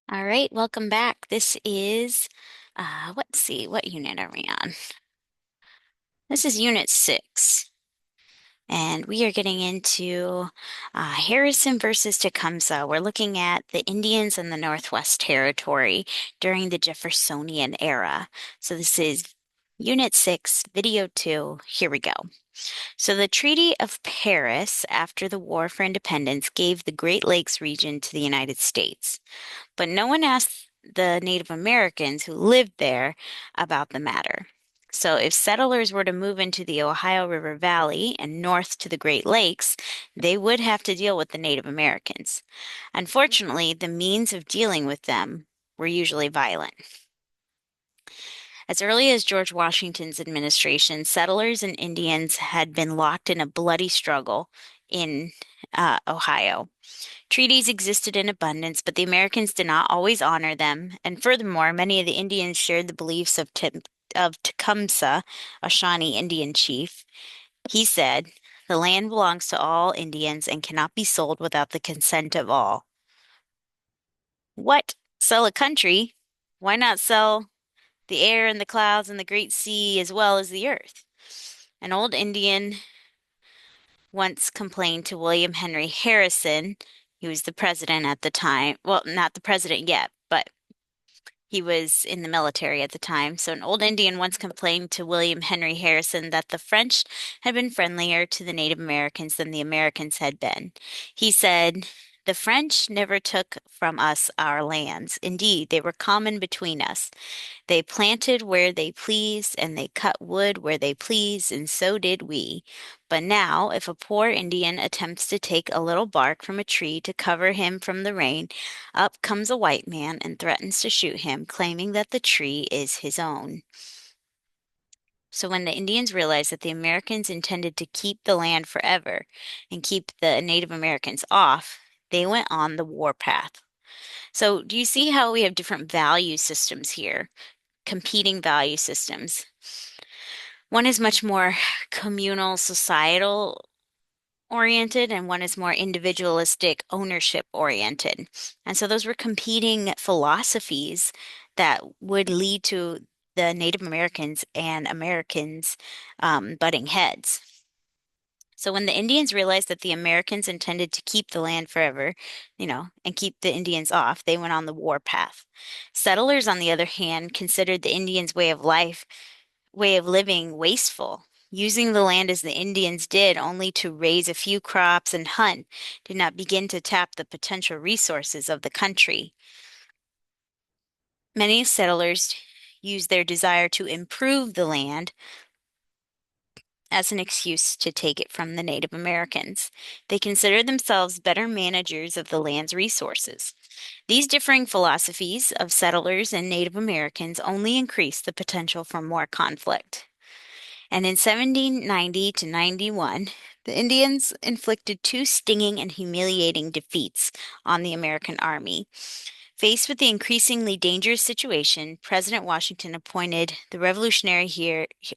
All right, welcome back. This is, let's see, what unit are we on? This is Unit 6, and we are getting into Harrison versus Tecumseh. We're looking at the Indians in the Northwest Territory during the Jeffersonian era. So this is Unit 6, Video 2. Here we go. So the Treaty of Paris, after the War for Independence, gave the Great Lakes region to the United States. But no one asked the Native Americans who lived there about the matter. So, if settlers were to move into the Ohio River Valley and north to the Great Lakes, they would have to deal with the Native Americans. Unfortunately, the means of dealing with them were usually violent. As early as George Washington's administration, settlers and Indians had been locked in a bloody struggle in Ohio. Treaties existed in abundance, but the Americans did not always honor them, and furthermore, many of the Indians shared the beliefs of Tecumseh, a Shawnee Indian chief. He said, "The land belongs to all Indians and cannot be sold without the consent of all." What? Sell a country? Why not sell the air and the clouds and the great sea as well as the earth? An old Indian once complained to William Henry Harrison. He was the president at the time. Well, not the president yet, but he was in the military at the time. So, an old Indian once complained to William Henry Harrison that the French had been friendlier to the Native Americans than the Americans had been. He said, "The French never took from us our lands. Indeed, they were common between us. They planted where they pleased, and they cut wood where they pleased, and so did we. But now, if a poor Indian attempts to take a little bark from a tree to cover him from the rain, up comes a white man and threatens to shoot him, claiming that the tree is his own." So when the Indians realized that the Americans intended to keep the land forever and keep the Native Americans off, they went on the war path. So, do you see how we have different value systems here? Competing value systems. One is much more communal, societal oriented, and one is more individualistic, ownership oriented. And so those were competing philosophies that would lead to the Native Americans and Americans butting heads. So when the Indians realized that the Americans intended to keep the land forever, and keep the Indians off, they went on the war path. Settlers, on the other hand, considered the Indians' way of living wasteful. Using the land as the Indians did, only to raise a few crops and hunt, did not begin to tap the potential resources of the country. Many settlers used their desire to improve the land as an excuse to take it from the Native Americans. They considered themselves better managers of the land's resources. These differing philosophies of settlers and Native Americans only increased the potential for more conflict. And in 1790 to 91, the Indians inflicted two stinging and humiliating defeats on the American army. Faced with the increasingly dangerous situation, President Washington appointed the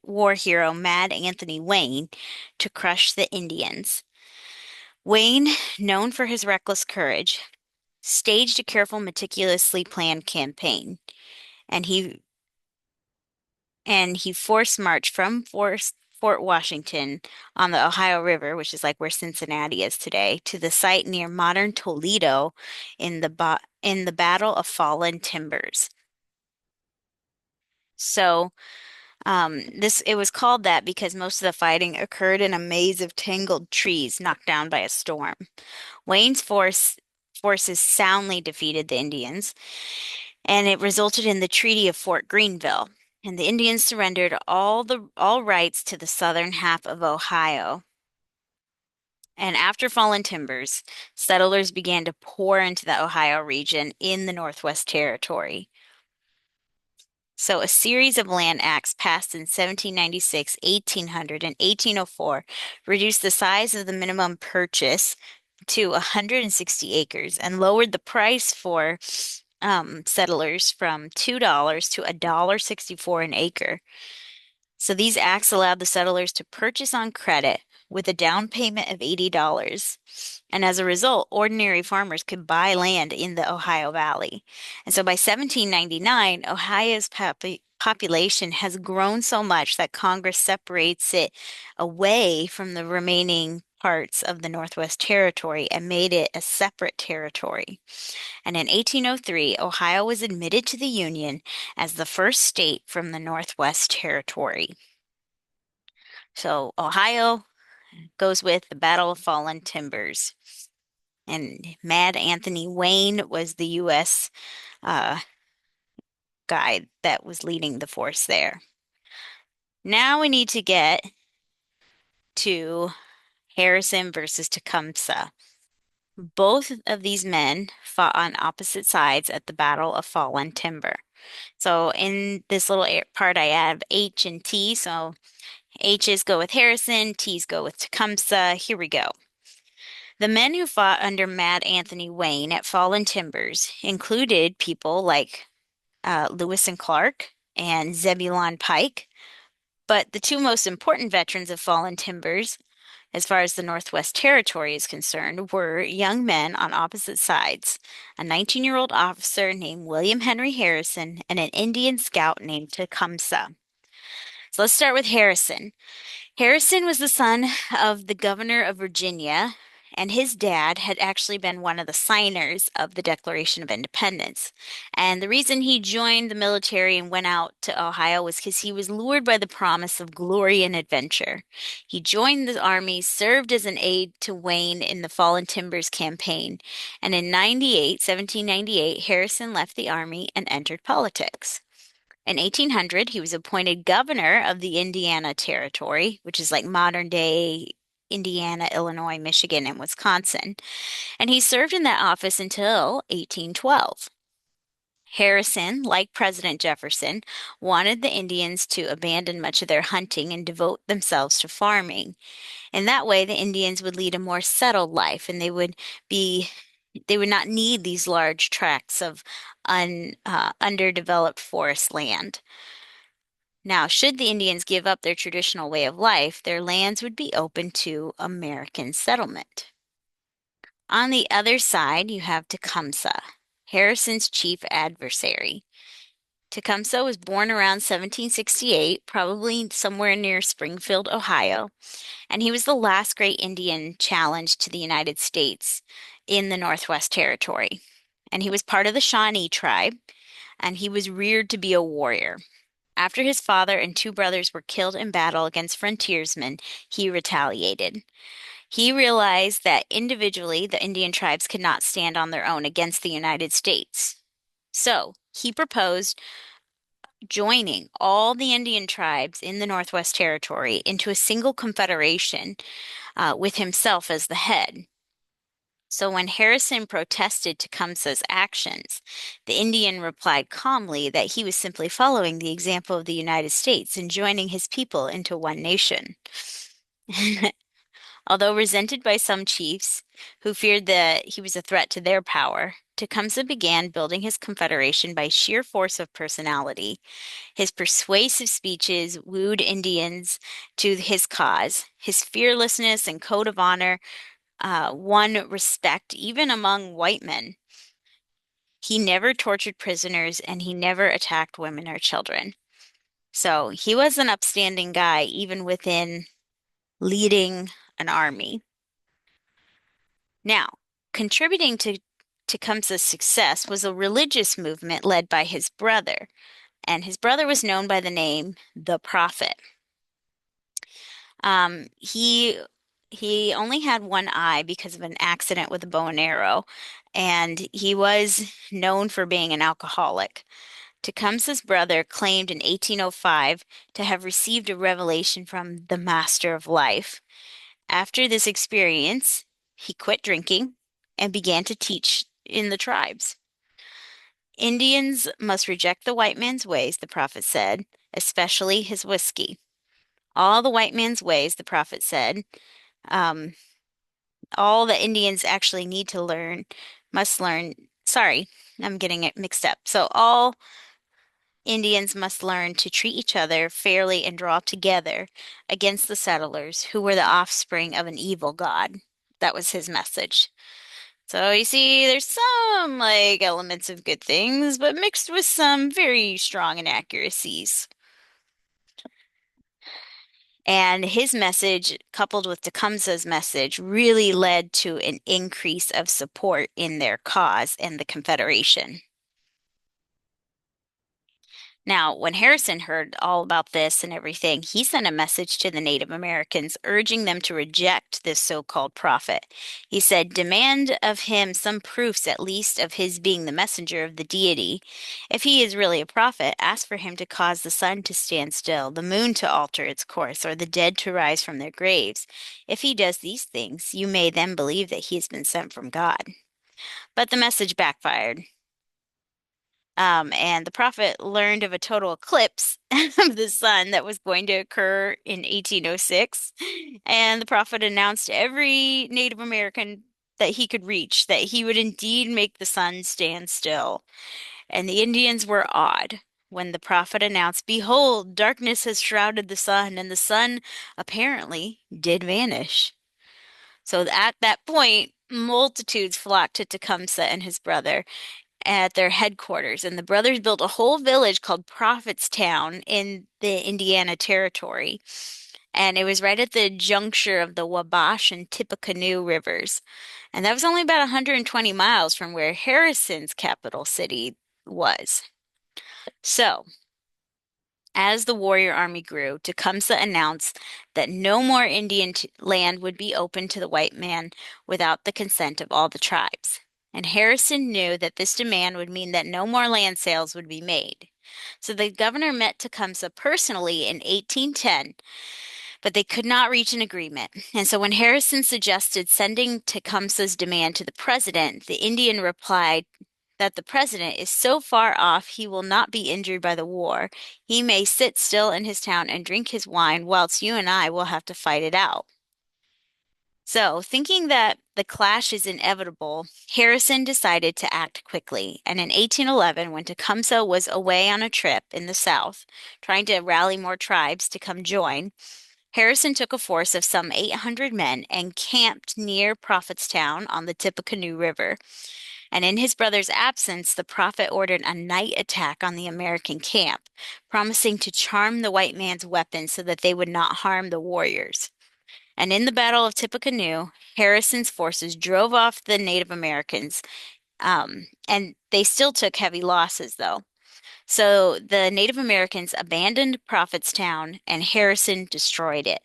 War hero Mad Anthony Wayne to crush the Indians. Wayne, known for his reckless courage, staged a careful, meticulously planned campaign, and he forced marched from Fort Washington on the Ohio River, which is like where Cincinnati is today, to the site near modern Toledo in the Battle of Fallen Timbers. So, this it was called that because most of the fighting occurred in a maze of tangled trees knocked down by a storm. Wayne's forces soundly defeated the Indians, and it resulted in the Treaty of Fort Greenville. And the Indians surrendered all rights to the southern half of Ohio. And after Fallen Timbers, settlers began to pour into the Ohio region in the Northwest Territory. So a series of land acts passed in 1796, 1800, and 1804 reduced the size of the minimum purchase to 160 acres and lowered the price for settlers from $2 to $1.64 an acre. So these acts allowed the settlers to purchase on credit with a down payment of $80. And as a result, ordinary farmers could buy land in the Ohio Valley. And so by 1799, Ohio's population has grown so much that Congress separates it away from the remaining parts of the Northwest Territory and made it a separate territory. And in 1803, Ohio was admitted to the Union as the first state from the Northwest Territory. So Ohio goes with the Battle of Fallen Timbers. And Mad Anthony Wayne was the U.S. Uh, guy that was leading the force there. Now we need to get to Harrison versus Tecumseh. Both of these men fought on opposite sides at the Battle of Fallen Timber. So in this little part, I have H and T. So H's go with Harrison, T's go with Tecumseh. Here we go. The men who fought under Mad Anthony Wayne at Fallen Timbers included people like Lewis and Clark and Zebulon Pike. But the two most important veterans of Fallen Timbers, as far as the Northwest Territory is concerned, were young men on opposite sides, a 19-year-old officer named William Henry Harrison and an Indian scout named Tecumseh. So let's start with Harrison. Harrison was the son of the governor of Virginia, and his dad had actually been one of the signers of the Declaration of Independence. And the reason he joined the military and went out to Ohio was because he was lured by the promise of glory and adventure. He joined the army, served as an aide to Wayne in the Fallen Timbers campaign, and in 1798, Harrison left the army and entered politics. In 1800, he was appointed governor of the Indiana Territory, which is like modern day Indiana, Illinois, Michigan, and Wisconsin, and he served in that office until 1812. Harrison, like President Jefferson, wanted the Indians to abandon much of their hunting and devote themselves to farming. In that way, the Indians would lead a more settled life and be they would not need these large tracts of underdeveloped forest land. Now, should the Indians give up their traditional way of life, their lands would be open to American settlement. On the other side, you have Tecumseh, Harrison's chief adversary. Tecumseh was born around 1768, probably somewhere near Springfield, Ohio, and he was the last great Indian challenge to the United States in the Northwest Territory. And he was part of the Shawnee tribe, and he was reared to be a warrior. After his father and two brothers were killed in battle against frontiersmen, he retaliated. He realized that individually the Indian tribes could not stand on their own against the United States. So he proposed joining all the Indian tribes in the Northwest Territory into a single confederation with himself as the head. So when Harrison protested Tecumseh's actions, the Indian replied calmly that he was simply following the example of the United States and joining his people into one nation. Although resented by some chiefs who feared that he was a threat to their power, Tecumseh began building his confederation by sheer force of personality. His persuasive speeches wooed Indians to his cause. His fearlessness and code of honor won respect even among white men. He never tortured prisoners and he never attacked women or children. So he was an upstanding guy, even within leading an army. Now, contributing to Tecumseh's success was a religious movement led by his brother, and his brother was known by the name the Prophet. Um, he he only had one eye because of an accident with a bow and arrow, and he was known for being an alcoholic. Tecumseh's brother claimed in 1805 to have received a revelation from the Master of Life. After this experience, he quit drinking and began to teach in the tribes. Indians must reject the white man's ways, the prophet said, especially his whiskey. All the white man's ways, the prophet said, um, all the Indians actually need to learn, must learn. Sorry, I'm getting it mixed up. So all Indians must learn to treat each other fairly and draw together against the settlers who were the offspring of an evil god. That was his message. So you see, there's some like elements of good things, but mixed with some very strong inaccuracies. And his message, coupled with Tecumseh's message, really led to an increase of support in their cause and the Confederation. Now, when Harrison heard all about this and everything, he sent a message to the Native Americans urging them to reject this so-called prophet. He said, "Demand of him some proofs at least of his being the messenger of the deity. If he is really a prophet, ask for him to cause the sun to stand still, the moon to alter its course, or the dead to rise from their graves. If he does these things, you may then believe that he has been sent from God." But the message backfired. And the prophet learned of a total eclipse of the sun that was going to occur in 1806. And the prophet announced to every Native American that he could reach that he would indeed make the sun stand still. And the Indians were awed when the prophet announced, "Behold, darkness has shrouded the sun, and the sun apparently did vanish." So at that point, multitudes flocked to Tecumseh and his brother at their headquarters, and the brothers built a whole village called Prophetstown in the Indiana Territory. And it was right at the juncture of the Wabash and Tippecanoe rivers. And that was only about 120 miles from where Harrison's capital city was. So, as the warrior army grew, Tecumseh announced that no more Indian land would be open to the white man without the consent of all the tribes. And Harrison knew that this demand would mean that no more land sales would be made. So the governor met Tecumseh personally in 1810, but they could not reach an agreement. And so when Harrison suggested sending Tecumseh's demand to the president, the Indian replied that the president is so far off he will not be injured by the war. He may sit still in his town and drink his wine, whilst you and I will have to fight it out. So, thinking that the clash is inevitable, Harrison decided to act quickly. And in 1811, when Tecumseh was away on a trip in the South, trying to rally more tribes to come join, Harrison took a force of some 800 men and camped near Prophetstown on the Tippecanoe River. And in his brother's absence, the prophet ordered a night attack on the American camp, promising to charm the white man's weapons so that they would not harm the warriors. And in the Battle of Tippecanoe, Harrison's forces drove off the Native Americans, and they still took heavy losses, though. So the Native Americans abandoned Prophetstown, and Harrison destroyed it.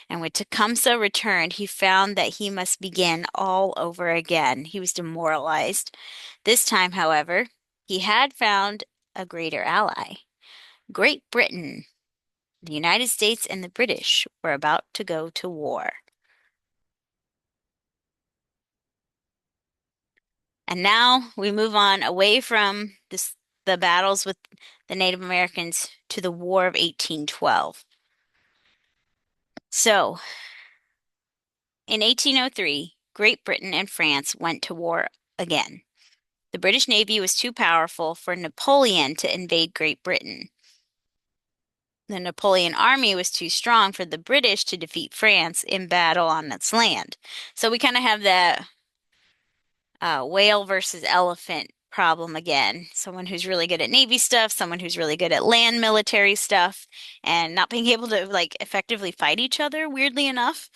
And when Tecumseh returned, he found that he must begin all over again. He was demoralized. This time, however, he had found a greater ally. Great Britain, the United States, and the British were about to go to war. And now we move on away from the battles with the Native Americans to the War of 1812. So, in 1803, Great Britain and France went to war again. The British Navy was too powerful for Napoleon to invade Great Britain. The Napoleon army was too strong for the British to defeat France in battle on its land. So we kind of have that whale versus elephant problem again. Someone who's really good at Navy stuff, someone who's really good at land military stuff, and not being able to like effectively fight each other, weirdly enough.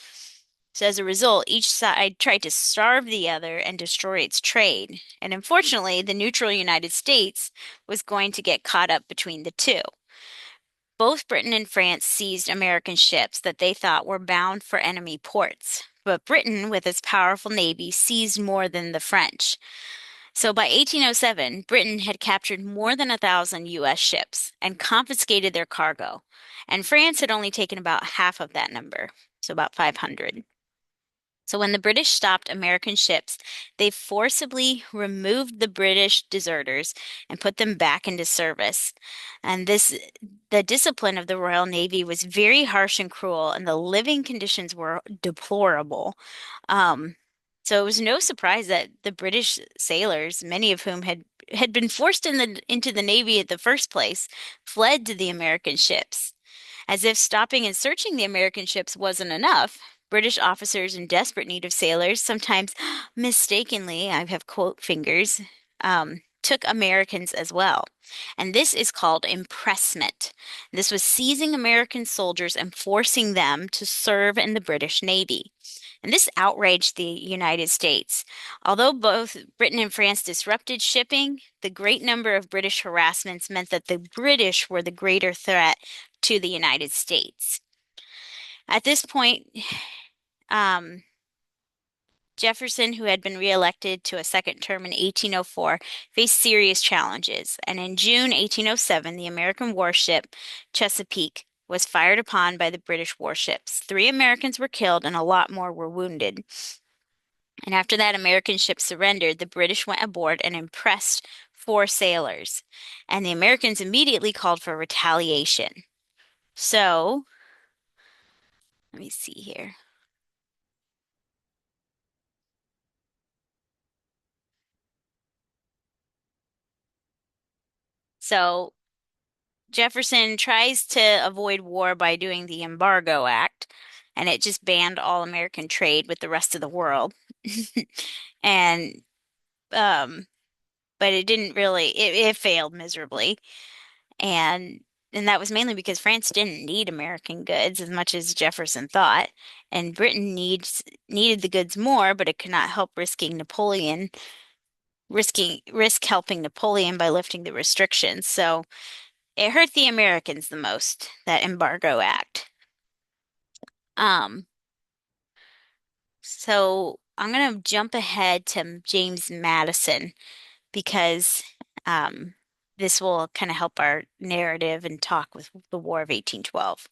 So as a result, each side tried to starve the other and destroy its trade. And unfortunately, the neutral United States was going to get caught up between the two. Both Britain and France seized American ships that they thought were bound for enemy ports. But Britain, with its powerful navy, seized more than the French. So by 1807, Britain had captured more than 1,000 U.S. ships and confiscated their cargo. And France had only taken about half of that number, so about 500. So when the British stopped American ships, they forcibly removed the British deserters and put them back into service. And the discipline of the Royal Navy was very harsh and cruel, and the living conditions were deplorable. Um, so it was no surprise that the British sailors, many of whom had had been forced into the Navy at the first place fled to the American ships. As if stopping and searching the American ships wasn't enough, British officers in desperate need of sailors, sometimes mistakenly, I have quote fingers, took Americans as well. And this is called impressment. This was seizing American soldiers and forcing them to serve in the British Navy. And this outraged the United States. Although both Britain and France disrupted shipping, the great number of British harassments meant that the British were the greater threat to the United States. At this point, um, Jefferson, who had been reelected to a second term in 1804, faced serious challenges. And in June 1807, the American warship Chesapeake was fired upon by the British warships. 3 Americans were killed and a lot more were wounded. And after that American ship surrendered, the British went aboard and impressed 4 sailors. And the Americans immediately called for retaliation. So, let me see here. So, Jefferson tries to avoid war by doing the Embargo Act, and it just banned all American trade with the rest of the world. And um, but it didn't really it failed miserably. And that was mainly because France didn't need American goods as much as Jefferson thought, and Britain needed the goods more, but it could not help risk helping Napoleon by lifting the restrictions. So it hurt the Americans the most, that Embargo Act. Um, so I'm gonna jump ahead to James Madison because um, this will kind of help our narrative and talk with the War of 1812.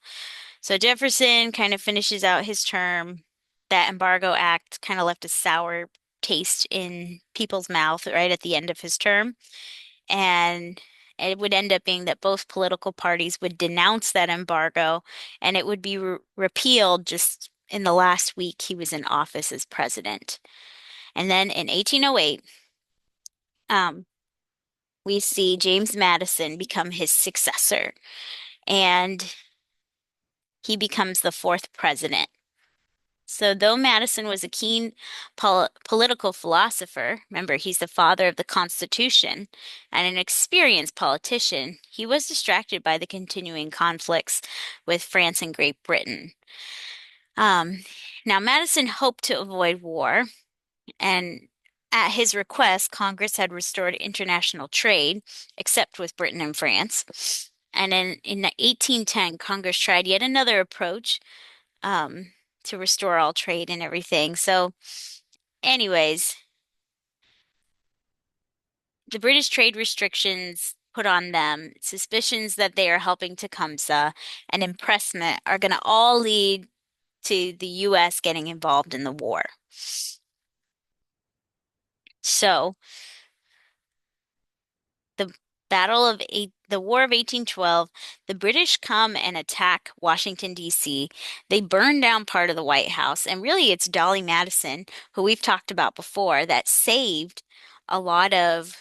So Jefferson kind of finishes out his term. That Embargo Act kind of left a sour taste in people's mouth right at the end of his term. And it would end up being that both political parties would denounce that embargo and it would be repealed just in the last week he was in office as president. And then in 1808, um, we see James Madison become his successor, and he becomes the fourth president. So, though Madison was a keen political philosopher, remember, he's the father of the Constitution, and an experienced politician, he was distracted by the continuing conflicts with France and Great Britain. Um, Now, Madison hoped to avoid war, and at his request, Congress had restored international trade, except with Britain and France. And in 1810, Congress tried yet another approach um, to restore all trade and everything. So, anyways, the British trade restrictions put on them, suspicions that they are helping Tecumseh, and impressment are going to all lead to the U.S. getting involved in the war. So, the the War of 1812, the British come and attack Washington, D.C. They burn down part of the White House, and really it's Dolly Madison, who we've talked about before, that saved a lot of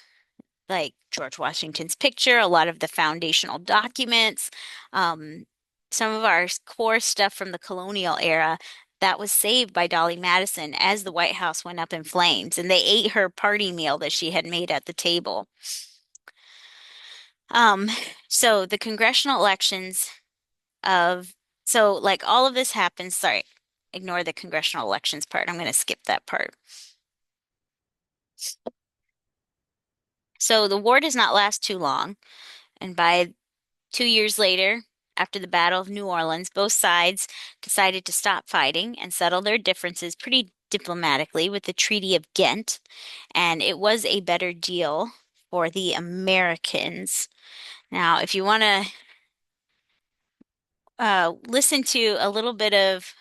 like George Washington's picture, a lot of the foundational documents, um, some of our core stuff from the colonial era. That was saved by Dolly Madison as the White House went up in flames, and they ate her party meal that she had made at the table. Um, so the congressional elections of, so like all of this happens, sorry, ignore the congressional elections part. I'm going to skip that part. So the war does not last too long. And by 2 years later, after the Battle of New Orleans, both sides decided to stop fighting and settle their differences pretty diplomatically with the Treaty of Ghent. And it was a better deal for the Americans. Now, if you want to listen to a little bit of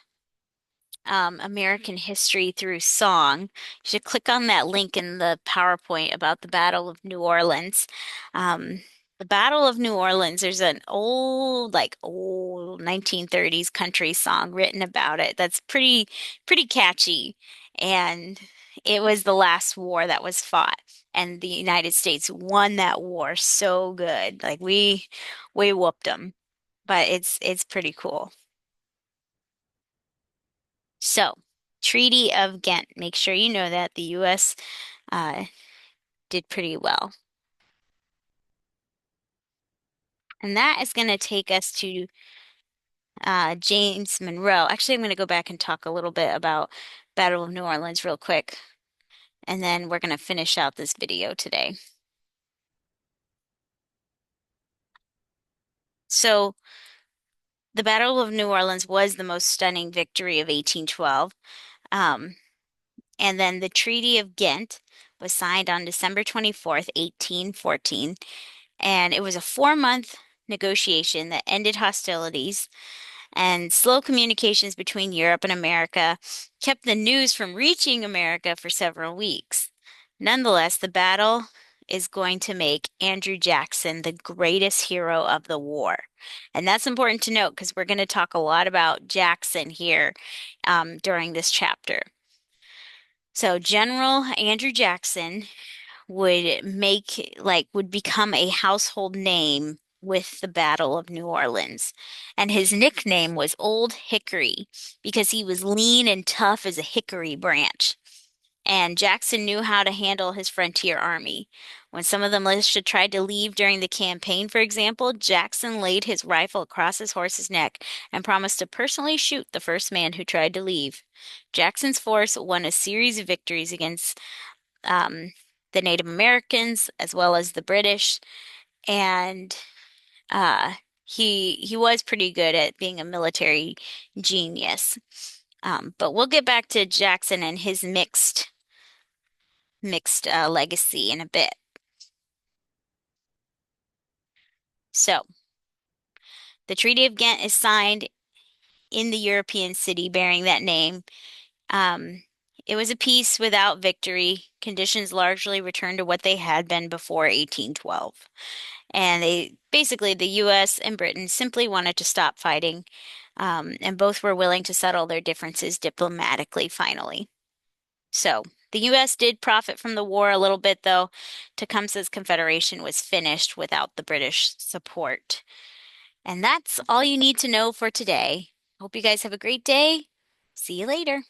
American history through song, you should click on that link in the PowerPoint about the Battle of New Orleans. The Battle of New Orleans, there's an old 1930s country song written about it that's pretty catchy. And it was the last war that was fought, and the United States won that war so good. Like we whooped them, but it's pretty cool. So, Treaty of Ghent. Make sure you know that the U.S. Uh, did pretty well. And that is going to take us to James Monroe. Actually, I'm going to go back and talk a little bit about Battle of New Orleans real quick, and then we're going to finish out this video today. So, the Battle of New Orleans was the most stunning victory of 1812. Um, and then the Treaty of Ghent was signed on December 24th, 1814, and it was a 4-month negotiation that ended hostilities, and slow communications between Europe and America kept the news from reaching America for several weeks. Nonetheless, the battle is going to make Andrew Jackson the greatest hero of the war. And that's important to note because we're going to talk a lot about Jackson here during this chapter. So, General Andrew Jackson would become a household name with the Battle of New Orleans. And his nickname was Old Hickory because he was lean and tough as a hickory branch. And Jackson knew how to handle his frontier army. When some of the militia tried to leave during the campaign, for example, Jackson laid his rifle across his horse's neck and promised to personally shoot the first man who tried to leave. Jackson's force won a series of victories against um, the Native Americans as well as the British, and uh, he was pretty good at being a military genius. But we'll get back to Jackson and his mixed legacy in a bit. So the Treaty of Ghent is signed in the European city bearing that name. Um, it was a peace without victory. Conditions largely returned to what they had been before 1812. And the US and Britain simply wanted to stop fighting, and both were willing to settle their differences diplomatically finally. So the US did profit from the war a little bit, though. Tecumseh's Confederation was finished without the British support. And that's all you need to know for today. Hope you guys have a great day. See you later.